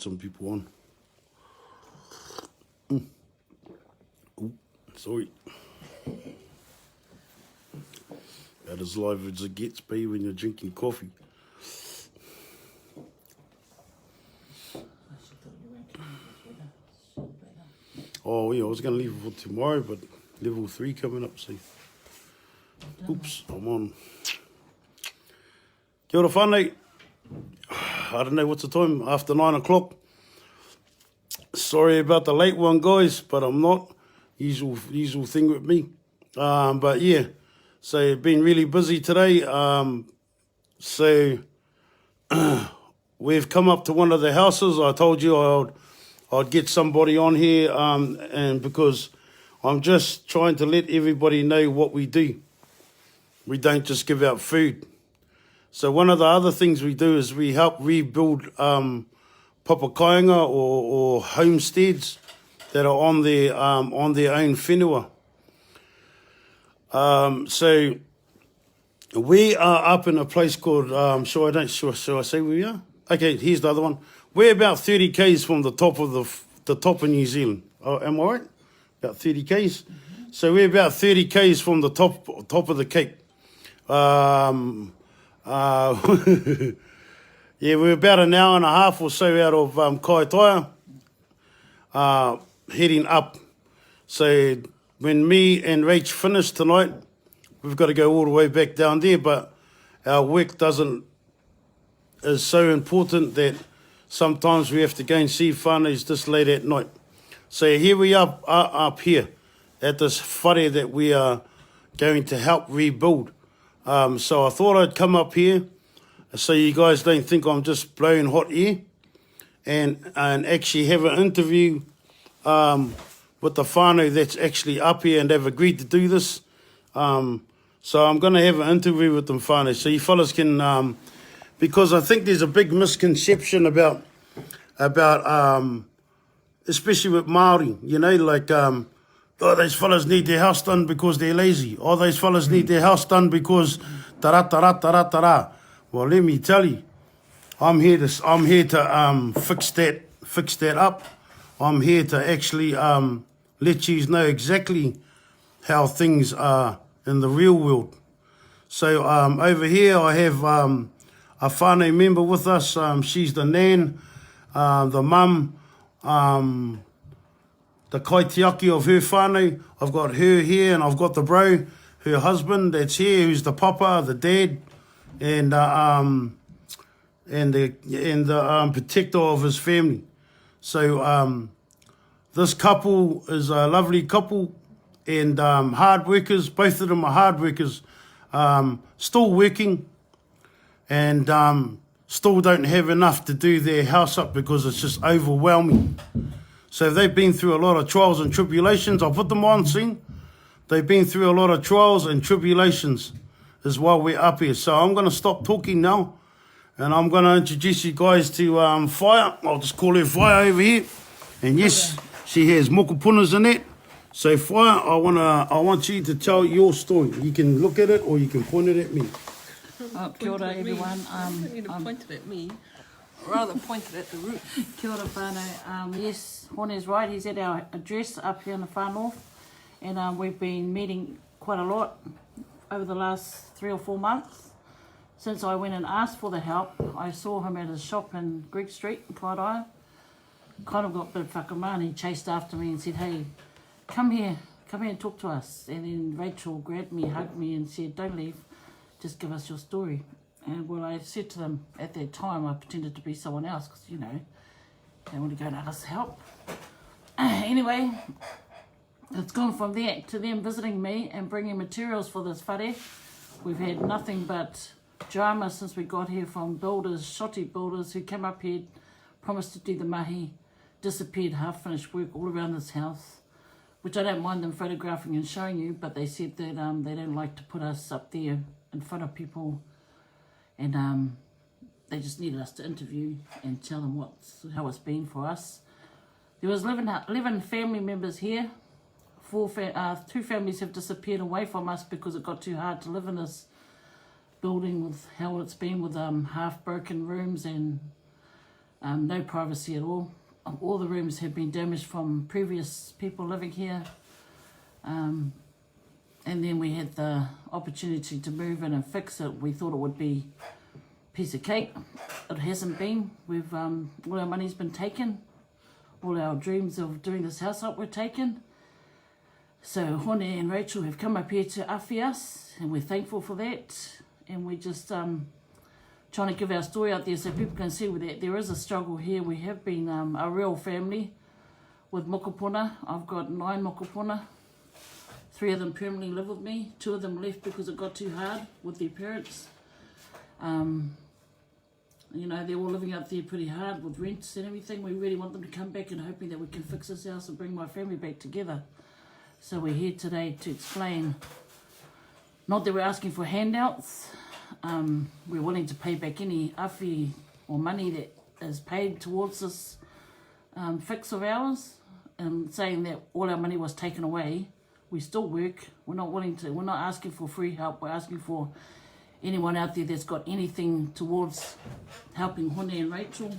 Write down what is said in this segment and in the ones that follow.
some people on. Ooh, sorry. That is live as it gets, babe, when you're drinking coffee. Oh yeah, I was going to leave it for tomorrow, but level 3 coming up, so... Oops, I'm on. Kia ora whanau. I don't know what's the time, after 9 o'clock. Sorry about the late one, guys, but I'm not. Usual thing with me. But yeah, so been really busy today. So we've come up to one of the houses. I told you I'd get somebody on here, and because I'm just trying to let everybody know what we do. We don't just give out food. So one of the other things we do is we help rebuild papakainga or homesteads that are on their own whenua. So we are up in a place called, shall I say where we are? Okay, here's the other one. We're about 30 k's from the top of the top of New Zealand. Oh, am I right? About 30 k's. Mm-hmm. So we're about 30 k's from the top of the Cape. Yeah, we're about an hour and a half or so out of Kaitaia, heading up. So when me and Rach finish tonight, we've got to go all the way back down there, but our work is so important that sometimes we have to go and see whānaus this late at night. So here we are up here at this whare that we are going to help rebuild. So I thought I'd come up here so you guys don't think I'm just blowing hot air and actually have an interview with the whānau that's actually up here and they've agreed to do this. So I'm going to have an interview with them whānau so you fellas can, because I think there's a big misconception about especially with Māori, you know, like, oh, those fellas need their house done because they're lazy. Oh, those fellas need their house done because ta-ra. Well, let me tell you, I'm here to fix that up. I'm here to actually let you know exactly how things are in the real world. So over here I have a whānau member with us. She's the nan, the mum, the kaitiaki of her whānau. I've got her here and I've got the bro, her husband that's here, who's the papa, the dad, and the protector of his family. So this couple is a lovely couple and hard workers. Both of them are hard workers, still working and still don't have enough to do their house up because it's just overwhelming. So they've been through a lot of trials and tribulations. I'll put them on scene. They've been through a lot of trials and tribulations is why we're up here. So I'm going to stop talking now and I'm going to introduce you guys to Fire. I'll just call her Fire over here. And yes, she has mokopunas in it. So Fire, I want you to tell your story. You can look at it or you can point it at me. Kia ora everyone. You don't need to point it at me. Rather pointed at the roof. Kia ora whānau. Yes, Horner's right. He's at our address up here in the far north. And we've been meeting quite a lot over the last 3 or 4 months. Since I went and asked for the help, I saw him at his shop in Greek Street in Kaitaia. Kind of got a bit of whakamā. He chased after me and said, hey, come here and talk to us. And then Rachel grabbed me, hugged me and said, don't leave, just give us your story. And well, I said to them at that time, I pretended to be someone else because, you know, they want to go and ask help. Anyway, it's gone from there to them visiting me and bringing materials for this whare. We've had nothing but drama since we got here from builders, shoti builders who came up here, promised to do the mahi, disappeared, half-finished work all around this house, which I don't mind them photographing and showing you, but they said that they don't like to put us up there in front of people. And they just needed us to interview and tell them how it's been for us. There was 11 family members here. 2 families have disappeared away from us because it got too hard to live in this building with how it's been with half broken rooms and no privacy at all. All the rooms have been damaged from previous people living here. And then we had the opportunity to move in and fix it. We thought it would be a piece of cake. It hasn't been. We've all our money's been taken. All our dreams of doing this house up were taken. So Hone and Rachel have come up here to awhi us, and we're thankful for that. And we're just trying to give our story out there so people can see that there is a struggle here. We have been a real family with mokopuna. I've got 9 mokopuna. 3 of them permanently live with me. 2 of them left because it got too hard with their parents. You know, they're all living up there pretty hard with rents and everything. We really want them to come back and hoping that we can fix this house and bring my family back together. So we're here today to explain, not that we're asking for handouts. We're willing to pay back any awhi or money that is paid towards this fix of ours. Saying that all our money was taken away. We still work. We're not asking for free help. We're asking for anyone out there that's got anything towards helping Hone and Rachel,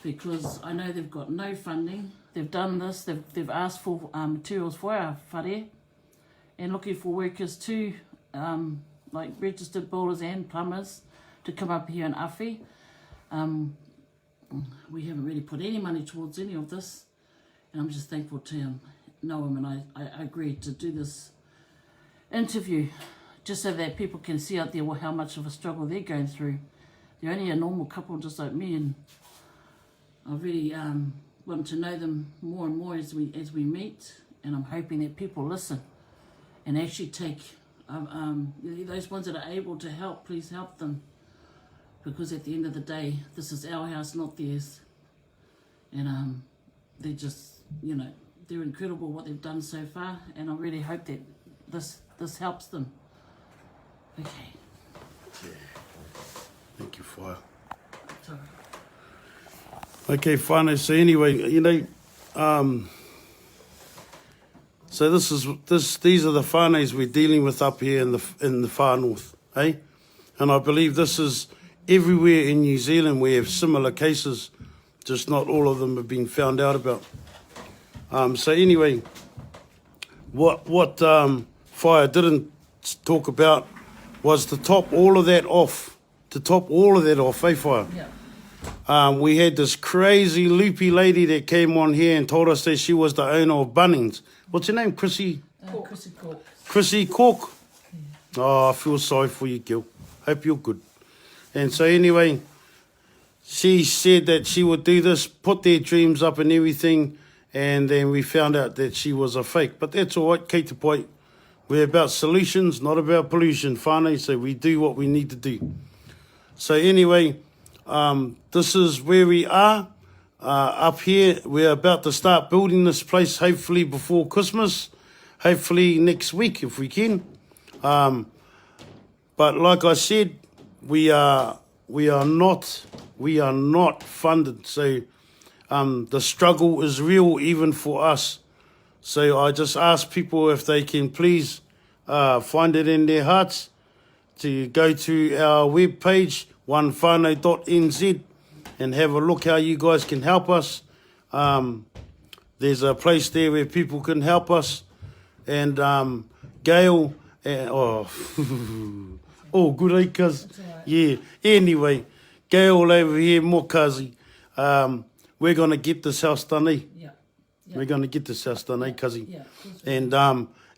because I know they've got no funding. They've done this. They've asked for materials for our whare and looking for workers too, like registered builders and plumbers to come up here and awhi. We haven't really put any money towards any of this, and I'm just thankful to know him, and I agreed to do this interview just so that people can see out there how much of a struggle they're going through. They're only a normal couple just like me, and I really want to know them more and more as we meet, and I'm hoping that people listen and actually take those ones that are able to help, please help them, because at the end of the day, this is our house, not theirs. And they're just, you know, they're incredible what they've done so far, and I really hope that this helps them. Okay. Yeah. Thank you, Fire. Sorry. Okay, whānau. So anyway, you know, so these are the whānaus we're dealing with up here in the far north, eh? And I believe this is everywhere in New Zealand. We have similar cases, just not all of them have been found out about. So anyway, what Fire didn't talk about was to top all of that off. Eh, Fire? Yeah. We had this crazy loopy lady that came on here and told us that she was the owner of Bunnings. What's your name, Chrissy? Chrissy Cork. Chrissy Cork? Yeah. Oh, I feel sorry for you, Gil. Hope you're good. And so anyway, she said that she would do this, put their dreams up and everything, and then we found out that she was a fake. But that's all right, kei te pai. We're about solutions, not about pollution, whānau, so we do what we need to do. So anyway, this is where we are. Up here, we're about to start building this place, hopefully before Christmas, hopefully next week if we can. But like I said, we are not funded. So the struggle is real even for us. So I just ask people if they can please find it in their hearts to go to our webpage, onewhanau.nz, and have a look how you guys can help us. There's a place there where people can help us. And Gail, oh good, eh, cuz? Yeah, anyway, Gail over here, Mokazi, we're going to get this house done, eh? Yeah. We're going to get this house done, eh, cuzzy? Yeah.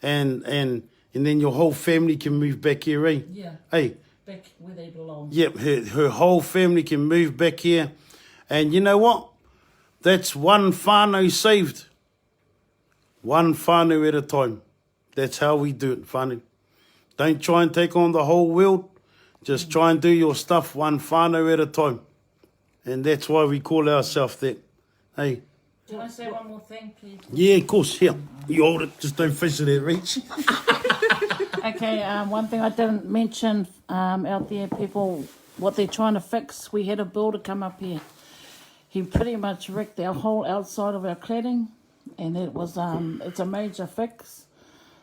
And then your whole family can move back here, eh? Yeah. Hey. Back where they belong. Yep, her whole family can move back here. And you know what? That's one whānau saved. One whānau at a time. That's how we do it, whānau. Don't try and take on the whole world. Just try and do your stuff one whānau at a time. And that's why we call ourselves that. Hey. Can I say one more thing, please? Yeah, of course, here. You hold it, just don't face it at reach. Okay, one thing I didn't mention out there, people, what they're trying to fix, we had a builder come up here. He pretty much wrecked our whole outside of our cladding, and it was it's a major fix.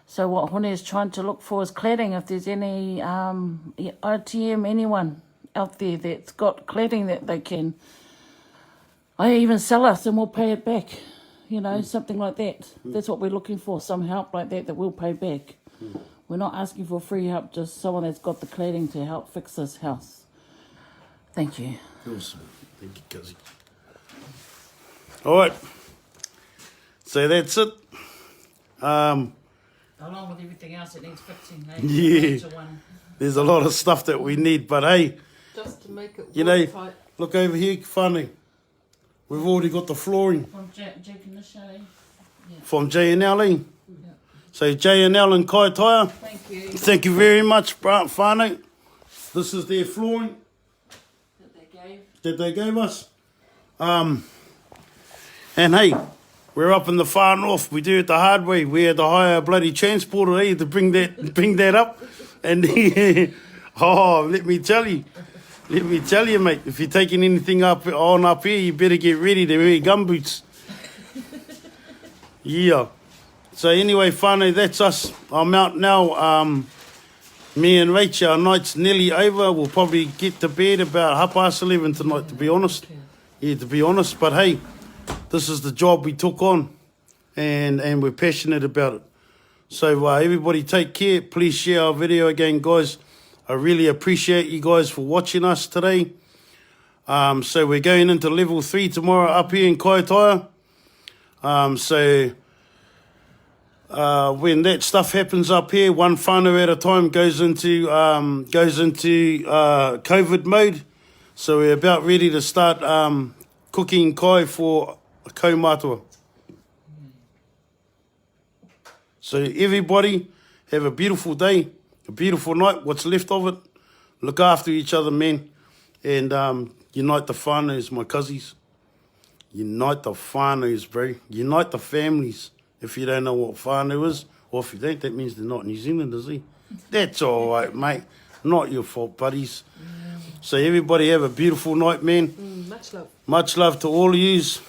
So what Hone is trying to look for is cladding. If there's any ITM, anyone out there that's got cladding that they can I even sell us and we'll pay it back. You know, something like that. That's what we're looking for, some help like that we'll pay back. We're not asking for free help, just someone that's got the cladding to help fix this house. Thank you. Awesome. Thank you, Cuzzy. All right. So that's it. Along with everything else that needs fixing, hey? Yeah. Major one. There's a lot of stuff that we need, but hey, Just to make it you know, watertight. look over here, whānau. We've already got the flooring From Jake and Michelle. from J&L. So J&L and Kaitaia, Thank you. thank you very much, whānau. This is their flooring that they gave us. And hey, we're up in the far north. We do it the hard way. We had to hire a bloody transporter to bring that up. And oh, let me tell you, mate. If you're taking anything up here, you better get ready to wear gumboots. Yeah. So anyway, whānau, that's us. I'm out now. Me and Rach, our night's nearly over. We'll probably get to bed about 11:30 tonight, to be honest. Yeah, to be honest. But hey, this is the job we took on, and we're passionate about it. So everybody take care. Please share our video again, guys. I really appreciate you guys for watching us today. So we're going into level 3 tomorrow up here in Kaitaia. When that stuff happens up here, one whānau at a time goes into COVID mode. So we're about ready to start cooking kai for a kaumātua. So everybody, have a beautiful day, a beautiful night, what's left of it. Look after each other, man. And unite the whānaus, my cousins. Unite the whānaus, bro. Unite the families. If you don't know what whānau is, or if you don't, that means they're not New Zealanders, eh? That's all right, mate. Not your fault, buddies. So everybody have a beautiful night, man. Much love. Much love to all of yous.